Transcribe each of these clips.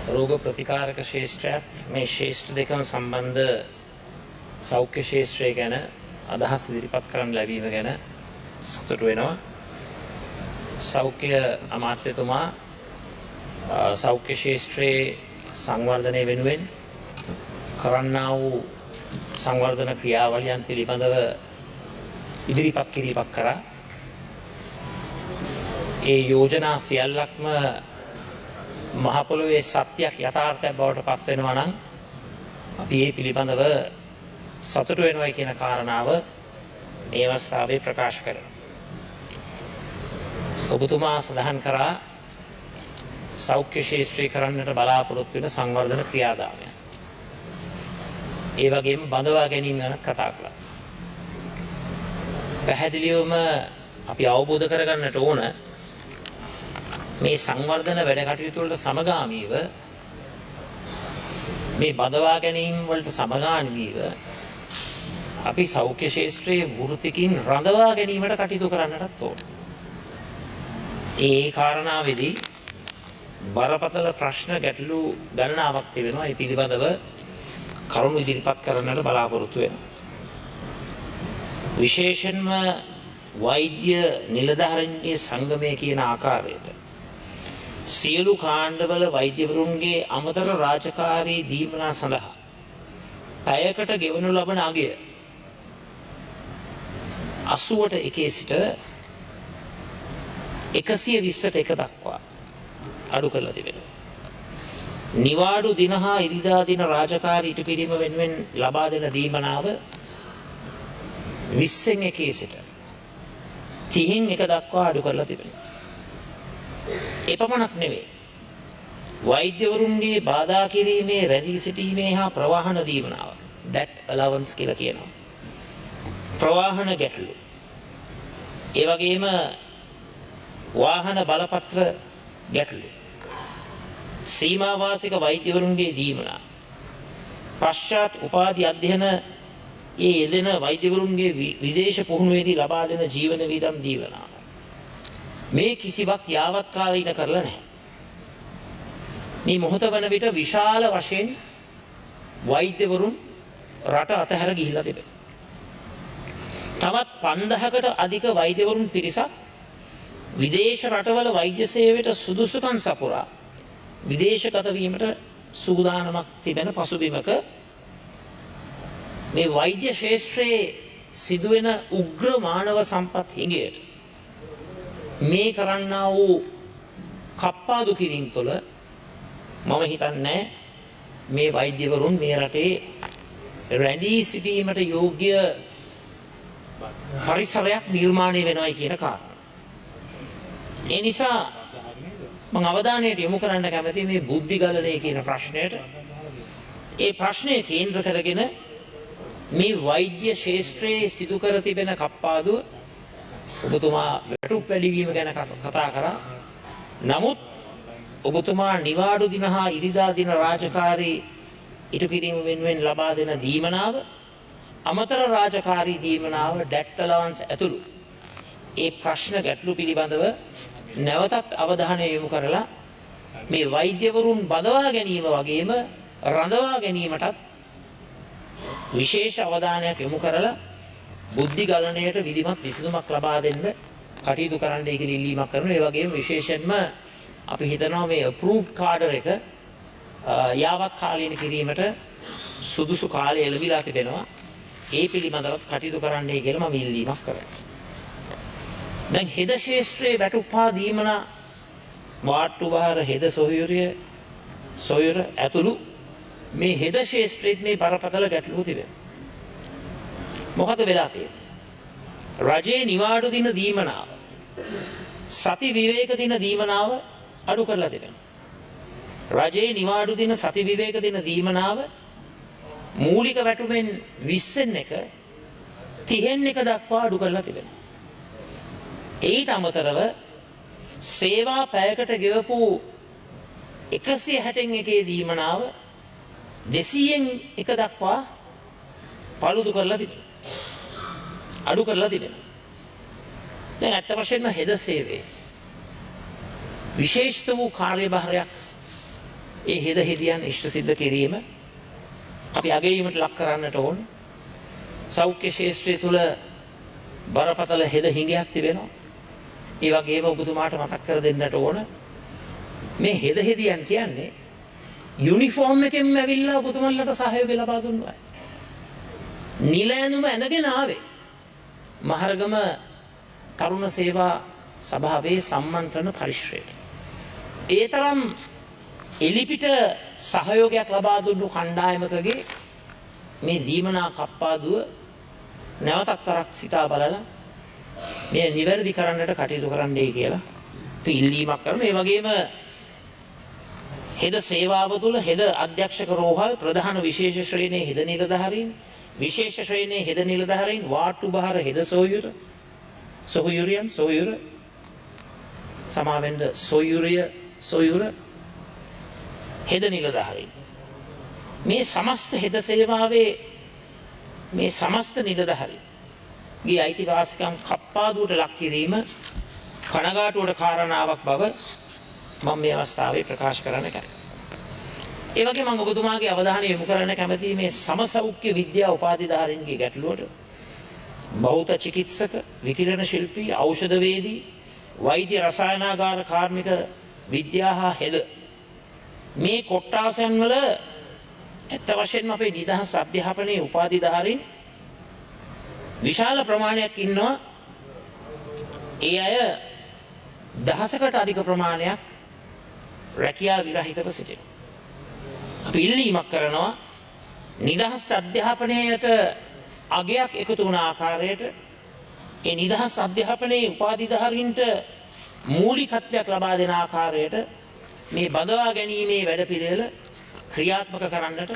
රෝග ප්‍රතිකාරක ශාස්ත්‍රයත් මේ ශාස්ත්‍ර දෙකම සම්බන්ධ සෞඛ්‍ය ශාස්ත්‍රය ගැන අදහස් ඉදිරිපත් කරන්න ලැබීම ගැන සතුටු වෙනවා. සෞඛ්‍ය අමාත්‍යතුමා සෞඛ්‍ය ශාස්ත්‍රයේ සංවර්ධනය වෙනුවෙන් කරන්නා වූ සංවර්ධන ක්‍රියාවලියන් පිළිබඳව ඉදිරිපත් කිරීමක් කරා. ඒ යෝජනා සියල්ලක්ම මහ පොළොවේ සත්‍යයක් යථාර්ථයක් බවට පත් වෙනවා නම් අපි මේ පිළිබඳව සතුටු වෙනවා කියන කාරණාව මේ අවස්ථාවේ ප්‍රකාශ කරනවා. ඔබතුමා සඳහන් කරා සෞඛ්‍ය ශාස්ත්‍රය කරන්නට බලාපොරොත්තු වෙන සංවර්ධන ක්‍රියාදාමය. ඒ වගේම බඳවා ගැනීම ගැන කතා කළා. පැහැදිලිවම අපි අවබෝධ කරගන්නට ඕන මේ සංවර්ධන වැඩ කටයුතු වලට සමගාමීව මේ බඳවා ගැනීම වලට සමගාමීව අපි සෞඛ්‍ය ශාස්ත්‍රයේ වෘත්තිකින් රඳවා ගැනීමට කටයුතු කරන්නටත් ඕන. ඒ කාරණාවේදී බරපතල ප්‍රශ්න ගැටලු ගණනාවක් තිබෙනවා. ඒ පිළිබඳව කරුණු ඉදිරිපත් කරන්නට බලාපොරොත්තු වෙනවා. විශේෂයෙන්ම වෛද්‍ය නිලධාරීන්ගේ සංගමය කියන ආකාරයට සියලු කාණ්ඩවල වෛද්‍යවරුන්ගේ අමතර රාජකාරී දීමනා සඳහා පැයකට ගෙවනු ලබන අගය 80ට එකේ සිට 120ට එක දක්වා අඩු කරලා තිබෙනවා. නිවාඩු දින හා ඉරිදා දින රාජකාරී ඉටු කිරීම වෙනුවෙන් ලබා දෙන දීමනාව 20න් එකේ සිට 30න් එක දක්වා අඩු කරලා තිබෙනවා. එපමණක් නෙවෙයි. වෛද්‍යවරුන්ගේ බාධා කිරීමේ රැඳී සිටීමේ හා ප්‍රවාහන දීමනාව that allowance කියලා කියනවා. ප්‍රවාහන ගැටලු. ඒ වගේම වාහන බලපත්‍ර ගැටලු. සීමා වාසික වෛද්‍යවරුන්ගේ දීමනා. පශ්චාත් උපාධි අධ්‍යයන යෙදෙන වෛද්‍යවරුන්ගේ විදේශ පුහුණුවේදී ලබා දෙන ජීවන වීදම් දීමනාව. මේ කිසිවක් යාවත් කාලීන කරලා නැහැ. මේ මොහොත වන විට විශාල වශයෙන් වෛද්‍යවරුන් රට අතහැර ගිහිල්ලා තිබෙනවා. තවත් 5000කට අධික වෛද්‍යවරුන් පිරිසක් විදේශ රටවල වෛද්‍ය සේවයට සුදුසුකම් සපුරා විදේශගත වීමට සූදානමක් තිබෙන පසුබිමක මේ වෛද්‍ය ශාස්ත්‍රයේ සිදුවෙන උග්‍ර මානව සම්පත් හිඟයට මේ කරන්නා වූ කප්පාදු කිරීම තුළ මම හිතන්නේ මේ වෛද්‍යවරුන් මේ රටේ රැඳී සිටීමට යෝග්‍ය පරිසරයක් නිර්මාණය වෙනවයි කියන කාරණා. ඒ නිසා මම අවධානයට යොමු කරන්න කැමති මේ බුද්ධි ගලණය කියන ප්‍රශ්නයට. ඒ ප්‍රශ්නය කේන්ද්‍ර කරගෙන මේ වෛද්‍ය ශාස්ත්‍රයේ සිදු කර තිබෙන කප්පාදුව ඔබතුමා වැටුප් වැඩිවීම ගැන කතා කරා. නමුත් ඔබතුමා නිවාඩු දින හා ඉරිදා දින රාජකාරී ඉටු කිරීම වෙනුවෙන් ලබා දෙන දීමනාව, අමතර රාජකාරී දීමනාව, that allowance ඇතුළු ඒ ප්‍රශ්න ගැටලු පිළිබඳව නැවතත් අවධානය යොමු කරලා මේ වෛද්‍යවරුන් බඳවා ගැනීම වගේම රඳවා ගැනීමටත් විශේෂ අවධානයක් යොමු කරලා බුද්ධි ගලණයට විධිමත් විසඳුමක් ලබා දෙන්න කටයුතු කරන්නයි කියලා ඉල්ලීමක් කරනවා. ඒ වගේම විශේෂයෙන්ම අපි හිතනවා මේ approved කාඩර් එක යාවත් කාලීන කිරීමට සුදුසු කාලය ලැබිලා තිබෙනවා. ඒ පිළිබඳව කටයුතු කරන්නයි කියලා මම ඉල්ලීමක් කරනවා. දැන් හෙද ශාස්ත්‍රයේ වැටුප් හා දීමනා වාට්ටු බාර හෙද සොයුර ඇතුළු මේ හෙද ශාස්ත්‍රයේ මේ බරපතල ගැටලුව තිබෙනවා. මොකද වෙලා තියෙන්නේ? රජයේ නිවාඩු දින දීමනාව, සති විවේක දින දීමනාව අඩු කරලා තිබෙනවා. රජයේ නිවාඩු දින, සති විවේක දින දීමනාව මූලික වැටුපෙන් 20න් එක 30න් එක දක්වා අඩු කරලා තිබෙනවා. ඊට අමතරව සේවා පැයකට ගෙවපු 160න් එකේ දීමනාව 200න් එක දක්වා පාලුදු කරලා තිබෙනවා. අඩු කරලා තිබෙනවා. දැන් අත්ත වශයෙන්ම හෙද සේවයේ විශේෂිත වූ කාර්යභාරයක් ඒ හෙද හෙදියන් ඉෂ්ට සිද්ධ කිරීම අපි අගයීමට ලක් කරන්නට ඕන. සෞඛ්‍ය ශාස්ත්‍රය තුල බරපතල හෙද හිඟයක් තිබෙනවා. ඒ වගේම ඔබතුමාට මතක් කර දෙන්නට ඕන මේ හෙද හෙදියන් කියන්නේ යුනිෆෝම් එකෙන්ම ඇවිල්ලා ඔබතුමන්ලට සහයෝගය ලබා දුන්නා. නිල ඇඳුම ඇඳගෙන ආවේ මහරගම තරුණ සේවා සභාවේ සම්මන්ත්‍රණ පරිශ්‍රයට. ඒ තරම් එලිපිට සහයෝගයක් ලබා දුන්නු කණ්ඩායමකගේ මේ දීමනා කප්පාදුව නැවතත් තරක් සිතා බලලා මේ නිවැරදි කරන්නට කටයුතු කරන්නයි කියලා අපි ඉල්ලීමක් කරනවා. ඒ වගේම හෙද සේවාව තුළ හෙද අධ්‍යක්ෂක රෝහල් ප්‍රධාන විශේෂ ශ්‍රේණියේ හෙද නිලධාරීන් විශේෂ ශ්‍රේණියේ හෙද නිලධාරීන් වාට්ටු බහර හෙද සොහොයුරියන් සමාවෙන්ද සොයුර හෙද නිලධාරීන් මේ සමස්ත හෙද සේවාවේ මේ සමස්ත නිලධාරීන්ගේ අයිතිවාසිකම් කප්පාදුවට ලක් කිරීම කනගාටුවට කාරණාවක් බව මම මේ අවස්ථාවේ ප්‍රකාශ කරන්න කැමතියි. ඒ වගේම මම ඔබතුමාගේ අවධානය යොමු කරන්න කැමතියි මේ සමසෞඛ්‍ය විද්‍යා උපාධිධාරීන්ගේ ගැටලුවට. බෞද්ධ චිකිත්සක, විකිරණ ශිල්පී, ඖෂධවේදී, වෛද්‍ය රසායනාගාර කාර්මික විද්‍යා හා හෙද මේ කොට්ටාසයන් වල ඇත්ත වශයෙන්ම අපේ නිදහස් අධ්‍යාපනයේ උපාධිධාරීන් විශාල ප්‍රමාණයක් ඉන්නවා. ඒ අය දහසකට අධික ප්‍රමාණයක් රැකියා විරහිතව සිටිනවා. අපි ඉල්ලීමක් කරනවා නිදහස් අධ්‍යාපනයට අගයක් එකතු වන ආකාරයට ඒ නිදහස් අධ්‍යාපනයේ උපාධිධාරීන්ට මූලිකත්වයක් ලබා දෙන ආකාරයට මේ බඳවා ගැනීමේ වැඩපිළිවෙල ක්‍රියාත්මක කරන්නට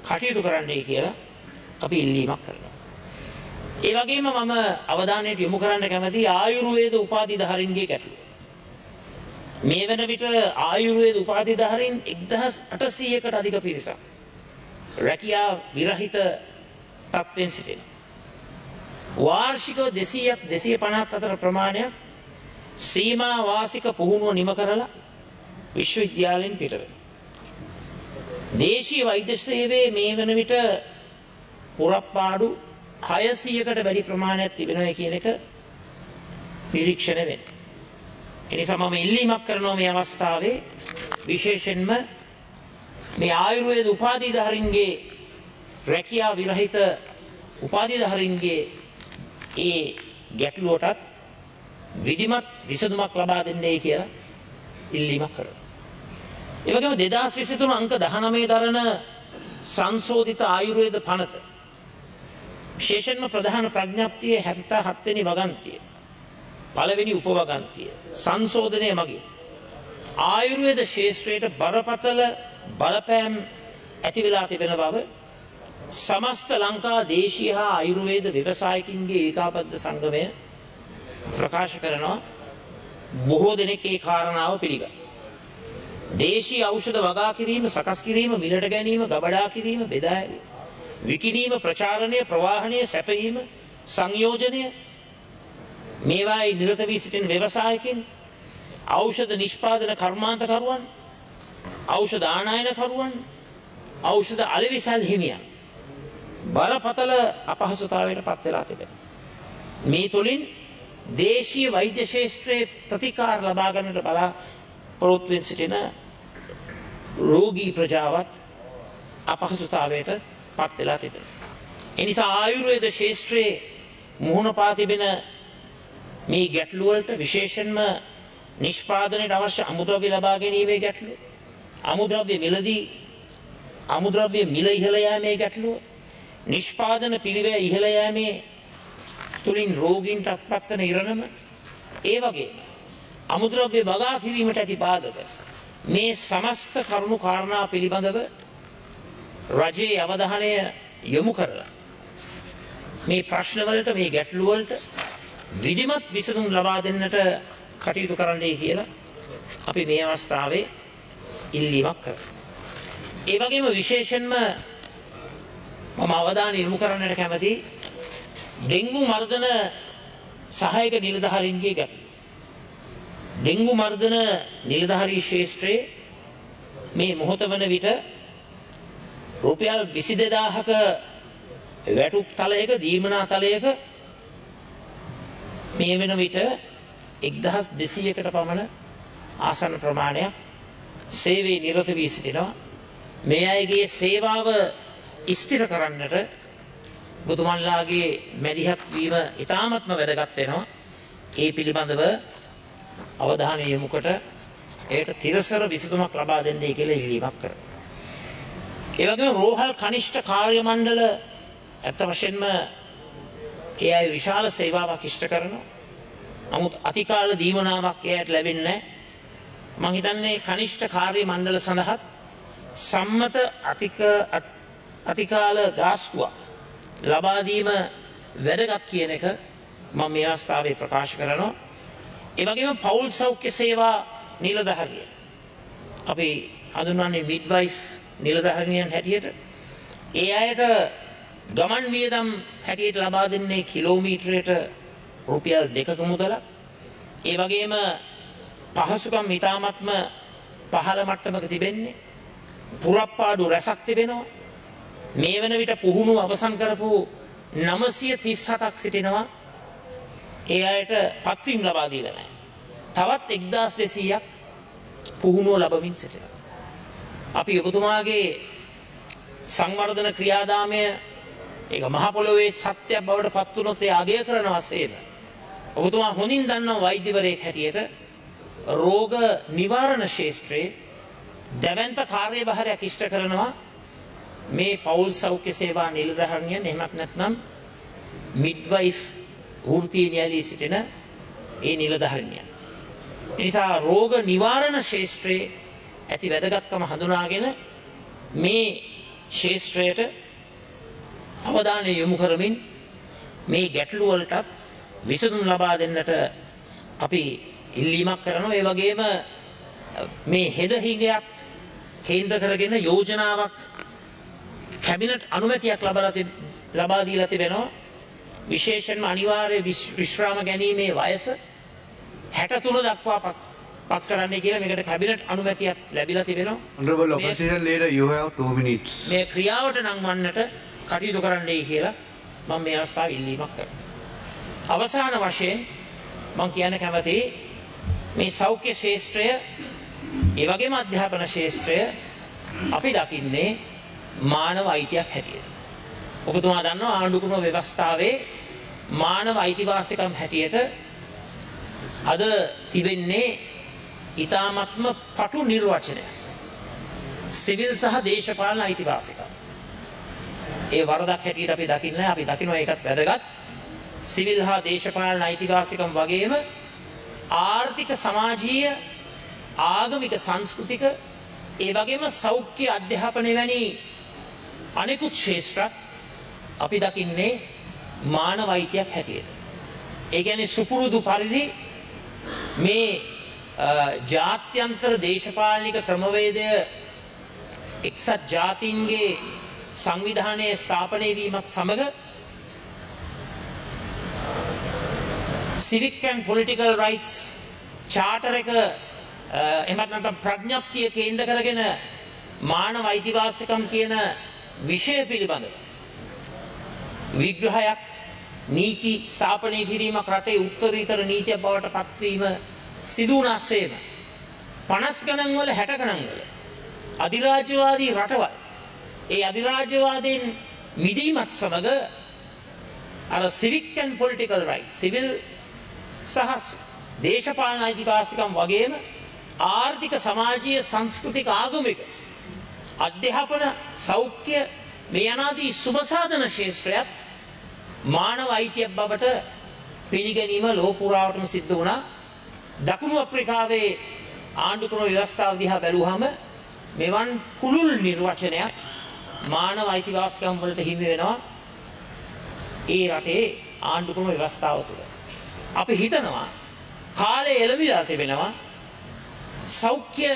කටයුතු කරන්නයි කියලා අපි ඉල්ලීමක් කරනවා. ඒ වගේම මම අවධානයට යොමු කරන්න කැමතියි ආයුර්වේද උපාධිධාරීන්ගේ ගැටලුව. මේ වන විට ආයුර්වේද උපාධිධාරීන් 1800කට අධික පිරිසක් රැකියා විරහිත තත්ත්වයෙන් සිටිනවා. වාර්ෂිකව 200ක් 250ක් අතර ප්‍රමාණයක් සීමා වාසික පුහුණුව නිම කරලා විශ්වවිද්‍යාලයෙන් පිට වෙනවා. දේශීය වෛද්‍ය සේවයේ මේ වන විට පුරප්පාඩු 600කට වැඩි ප්‍රමාණයක් තිබෙනවා කියන එක නිරීක්ෂණය වෙනවා. එනිසා මම ඉල්ලීමක් කරනවා මේ අවස්ථාවේ විශේෂයෙන්ම මේ ආයුර්වේද උපාධිධාරීන්ගේ රැකියා විරහිත උපාධිධාරීන්ගේ ඒ ගැටලුවටත් විධිමත් විසඳුමක් ලබා දෙන්නයි කියලා ඉල්ලීමක් කරනවා. ඒ වගේම 2023 අංක 19 දරන සංශෝධිත ආයුර්වේද පනත විශේෂයෙන්ම ප්‍රධාන ප්‍රඥප්තියේ 77 වෙනි වගන්තිය පළවෙනි උපවගන්තිය සංශෝධනය මගින් ආයුර්වේද ශාස්ත්‍රයට බරපතල බලපෑම් ඇති වෙලා තිබෙන බව සමස්ත ලංකා දේශීය හා ආයුර්වේද ව්‍යවසායකින්ගේ ඒකාබද්ධ සංගමය ප්‍රකාශ කරනවා. බොහෝ දෙනෙක් ඒ කාරණාව පිළිගන්නවා. දේශීය ඖෂධ වගා කිරීම, සකස් කිරීම, මිලට ගැනීම, ගබඩා කිරීම, බෙදා හැරීම, විකිණීම, ප්‍රචාරණය, ප්‍රවාහනය, සැපයීම, සංයෝජනය මේවායි නිරත වී සිටින ව්‍යවසායකින්, ඖෂධ නිෂ්පාදන කර්මාන්තකරුවන්, ඖෂධ ආනයනකරුවන්, ඖෂධ අලෙවිසල් හිමියන් බරපතල අපහසුතාවයට පත් වෙලා තිබෙනවා. මේ තුලින් දේශීය වෛද්‍ය ශාස්ත්‍රයේ ප්‍රතිකාර ලබා ගන්නට බලාපොරොත්තු වෙන සිටින රෝගී ප්‍රජාවත් අපහසුතාවයට පත් වෙලා තිබෙනවා. ඒ නිසා ආයුර්වේද ශාස්ත්‍රයේ මුහුණ පා තිබෙන මේ ගැටලු වලට විශේෂයෙන්ම නිෂ්පාදනයට අවශ්‍ය අමුද්‍රව්‍ය ලබා ගැනීමේ ගැටලුව, අමුද්‍රව්‍ය මිල ඉහළ යාමේ ගැටලුව, නිෂ්පාදන පිළිවෙල ඉහළ යාමේ තුලින් රෝගීන්ට අත්පත් වන ඉරණම, ඒ වගේම අමුද්‍රව්‍ය වගා කිරීමට ඇති බාධක මේ සමස්ත කරුණු කාරණා පිළිබඳව රජයේ අවධානය යොමු කරලා මේ ප්‍රශ්නවලට මේ ගැටලු වලට විධිමත් විසඳුම් ලබා දෙන්නට කටයුතු කරන්නයි කියලා අපි මේ අවස්ථාවේ ඉල්ලීමක් කරනවා. ඒ වගේම විශේෂයෙන්ම මම අවධානය යොමු කරන්නට කැමතියි ඩෙන්ගු මර්ධන සහායක නිලධාරීන්ගේ ගැටලුව. ඩෙන්ගු මර්ධන නිලධාරී ශාස්ත්‍රයේ මේ මොහොත වන විට රුපියල් 22000ක වැටුප් තලයක දීමනා තලයක මේ වෙන විට 1200කට පමණ ආසන්න ප්‍රමාණයක් සේවයේ නිරත වී සිටිනවා. මේ අයගේ සේවාව ස්ථිර කරන්නට බුදුමන්ලාගේ මැදිහත් වීම ඉතාමත්ම වැදගත් වෙනවා. ඒ පිළිබඳව අවධානය යොමු කොට ඒට තිරසර විසඳුමක් ලබා දෙන්නයි කියලා ඉල්ලීමක් කරනවා. ඒ වගේම රෝහල් කනිෂ්ඨ කාර්ය මණ්ඩල ඇත්ත වශයෙන්ම ඒ අය විශාල සේවාවක් ඉෂ්ට කරනවා. නමුත් අතිකාල දීවනාවක් එයට ලැබෙන්නේ නැහැ. මම හිතන්නේ කනිෂ්ඨ කාර්ය මණ්ඩල සඳහා සම්මත අතිකාල ගාස්තුවක් ලබා දීම වැදගත් කියන එක මම මේ අවස්ථාවේ ප්‍රකාශ කරනවා. ඒ වගේම පෞල් සෞඛ්‍ය සේවා නිලධාරිය අපි හඳුන්වන්නේ මිඩ්වයිෆ් නිලධාරියන් හැටියට ඒ අයට ගමන් වියදම් හැටියට ලබා දෙන්නේ කිලෝමීටරයට රුපියල් 2ක මුදලක්. ඒ වගේම පහසුකම් ඉතාමත්ම පහළ මට්ටමක තිබෙන්නේ. පුරප්පාඩු රැසක් තිබෙනවා. මේ වන විට පුහුණු අවසන් කරපු 937ක් සිටිනවා. ඒ අයට පත්වීම් ලබා දීලා නැහැ. තවත් 1200ක් පුහුණුව ලැබමින් සිටිනවා. අපි ඔබතුමාගේ සංවර්ධන ක්‍රියාදාමය ඒක මහ පොළොවේ සත්‍යයක් බවට පත් වුණොත් ඒ අගය කරනවා සේම. ඔබතුමා හොඳින් දන්නා වෛද්‍යවරයෙක් හැටියට රෝග නිවාරණ ශාස්ත්‍රයේ දැවැන්ත කාර්යභාරයක් ඉෂ්ට කරනවා මේ පෞල් සෞඛ්‍ය සේවා නිලධාරියන් එහෙමත් නැත්නම් මිඩ්වයිෆ් වෘත්තීය න්‍යායලී සිටින ඒ නිලධාරියන්. ඒ නිසා රෝග නිවාරණ ශාස්ත්‍රයේ ඇති වැදගත්කම හඳුනාගෙන මේ ශාස්ත්‍රයට අවධානය යොමු කරමින් මේ ගැටලු වලට විසඳුම් ලබා දෙන්නට අපි ඉල්ලීමක් කරනවා. ඒ වගේම මේ හෙද හිඟයක් කේන්ද්‍ර කරගෙන යෝජනාවක් කැබිනට් අනුමැතියක් ලබා දීලා තිබෙනවා. විශේෂයෙන්ම අනිවාර්ය විශ්‍රාම ගැනීමේ වයස 63 දක්වා පත් කරන්න කියලා මේකට කැබිනට් අනුමැතියක් ලැබිලා තිබෙනවා. Honorable Opposition Leader, you have 2 minutes. මේ ක්‍රියාවට නංවන්නට කටයුතු කරන්නයි කියලා මම මේ අවස්ථාවේ ඉල්ලීමක් කරනවා. අවසාන වශයෙන් මම කියන්න කැමතියි මේ සෞඛ්‍ය ශාස්ත්‍රය ඒ වගේම අධ්‍යාපන ශාස්ත්‍රය අපි දකින්නේ මානව අයිතියක් හැටියට. ඔබතුමා දන්නවා ආණ්ඩුක්‍රම ව්‍යවස්ථාවේ මානව අයිතිවාසිකම් හැටියට අද තිබෙන්නේ ඊ타මත්ම පටු නිර්වචනය. සිවිල් සහ දේශපාලන අයිතිවාසිකම්. ඒ වරදක් හැටියට අපි දකින්නේ අපි දකිනවා ඒකත් වැදගත්. සිවිල් හා දේශපාලන අයිතිවාසිකම් වගේම ආර්ථික සමාජීය ආගමික සංස්කෘතික ඒ වගේම සෞඛ්‍ය අධ්‍යාපනය වැනි අනෙකුත් ශාස්ත්‍රත් අපි දකින්නේ මානව අයිතියක් හැටියට. ඒ කියන්නේ සුපුරුදු පරිදි මේ ජාත්‍යන්තර දේශපාලනික ක්‍රමවේදය එක්සත් ජාතීන්ගේ සංවිධානයේ ස්ථාපනය වීමත් සමග civic and political rights charter එක එහෙමත් නැත්නම් ප්‍රඥප්තිය කේන්ද්‍ර කරගෙන මානව අයිතිවාසිකම් කියන විෂය පිළිබඳව විග්‍රහයක් නීති ස්ථාපනය කිරීමක් රටේ උත්තරීතර නීතියක් බවට පත්වීම සිදු වුණාseම 50 ගණන් වල 60 ගණන් වල අධිරාජ්‍යවාදී රටවල් ඒ අධිරාජ්‍යවාදීන් මිදීමත් සමග අර civic and political rights civil සහ දේශපාලන අයිතිවාසිකම් වගේම ආර්ථික සමාජීය සංස්කෘතික ආගමික අධ්‍යාපන සෞඛ්‍ය මේ යනාදී සුබසාධන ශාස්ත්‍රයත් මානව අයිතියක් බවට පිළිගැනීම ලෝක පුරාවටම සිද්ධ වුණා. දකුණු අප්‍රිකාවේ ආණ්ඩුක්‍රම ව්‍යවස්ථාව දිහා බැලුවහම මෙවන් පුළුල් නිර්වචනයක් මානව අයිතිවාසිකම් වලට හිමි වෙනවා ඒ රටේ ආණ්ඩුක්‍රම ව්‍යවස්ථාව තුළ. අපි හිතනවා කාලය එළඹිලා තිබෙනවා සෞඛ්‍ය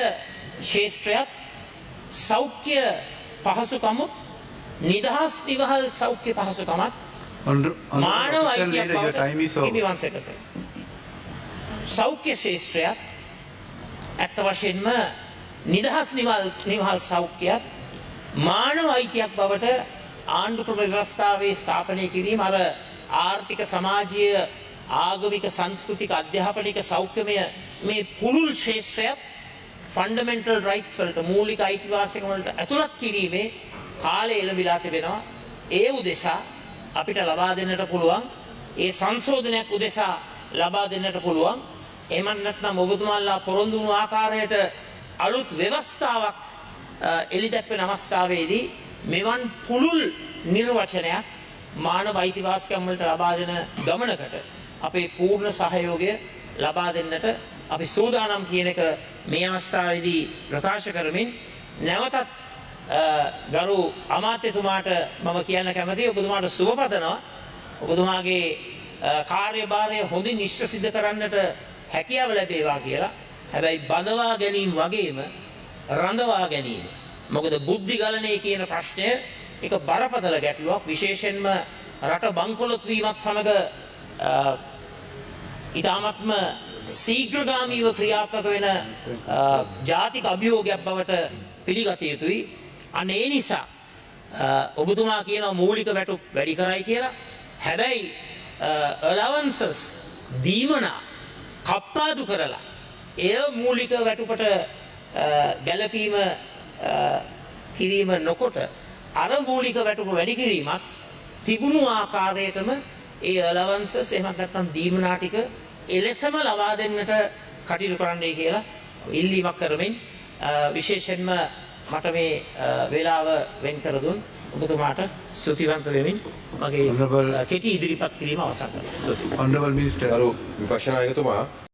ශාස්ත්‍රයත් සෞඛ්‍ය පහසුකම නිදහස් නිවහල් සෞඛ්‍ය පහසුකමත් මානව අයිතියක් බවට සෞඛ්‍ය ශාස්ත්‍රයත් ඇත්ත වශයෙන්ම නිදහස් නිවහල් සෞඛ්‍යයක් මානව අයිතියක් බවට ආණ්ඩු ක්‍රම ව්‍යවස්ථාවේ ස්ථාපනය කිරීම අර ආර්ථික සමාජීය ආගමික සංස්කෘතික අධ්‍යාපනික සෞඛ්‍යමය මේ පුළුල් ශේෂ්ත්‍රයක් ෆන්ඩමෙන්ටල් රයිට්ස් වලට මූලික අයිතිවාසිකම් වලට ඇතුළත් කිරීමේ කාලය එළඹිලා තිබෙනවා. ඒ උදෙසා අපිට ලබා දෙන්නට පුළුවන් ඒ සංශෝධනයක් උදෙසා ලබා දෙන්නට පුළුවන්. එහෙම නැත්නම් ඔබතුමාලා පොරොන්දු වුණු ආකාරයට අලුත් ව්‍යවස්ථාවක් එළි දැක්වෙන අවස්ථාවේදී මෙවන් පුළුල් නිර්වචනයක් මානව අයිතිවාසිකම් වලට ලබා දෙන ගමනකට අපේ පූර්ණ සහයෝගය ලබා දෙන්නට අපි සූදානම් කියන එක මේ අවස්ථාවේදී ප්‍රකාශ කරමින් නැවතත් ගරු අමාත්‍යතුමාට මම කියන්න කැමතියි ඔබතුමාට සුබ පතනවා. ඔබතුමාගේ කාර්යභාරය හොඳින් ඉෂ්ට සිද්ධ කරන්නට හැකියාව ලැබේවා කියලා. හැබැයි බඳවා ගැනීම වගේම රඳවා ගැනීම. මොකද බුද්ධි ගලණය කියන ප්‍රශ්නය එක බරපතල ගැටලුවක්. විශේෂයෙන්ම රට බංකොලොත් වීමත් සමග ඉතාමත්ම ශීඝ්‍රගාමීව ක්‍රියාත්මක වෙන ජාතික අභියෝගයක් බවට පිළිගත යුතුයි. අන්න ඒ නිසා ඔබතුමා කියනවා මූලික වැටුප් වැඩි කරයි කියලා. හැබැයි allowances දීමනා කප්පාදු කරලා එය මූලික වැටුපට ගැළපීම කිරීම නොකොට අර මූලික වැටුප වැඩි කිරීමත් තිබුණු ආකාරයටම ඒ allowances එහෙම නැත්නම් දීමනා ටික එලෙසම ලබා දෙන්නට කටයුතු කරන්නයි කියලා ඉල්ලීමක් කරමින් විශේෂයෙන්ම මට මේ වේලාව වෙන් කර දුන් ඔබතුමාට ස්තුතිවන්ත වෙමින් මගේ කෙටි ඉදිරිපත් කිරීම අවසන් කරනවා. Honorable Minister. ගරු විපක්ෂ නායකතුමා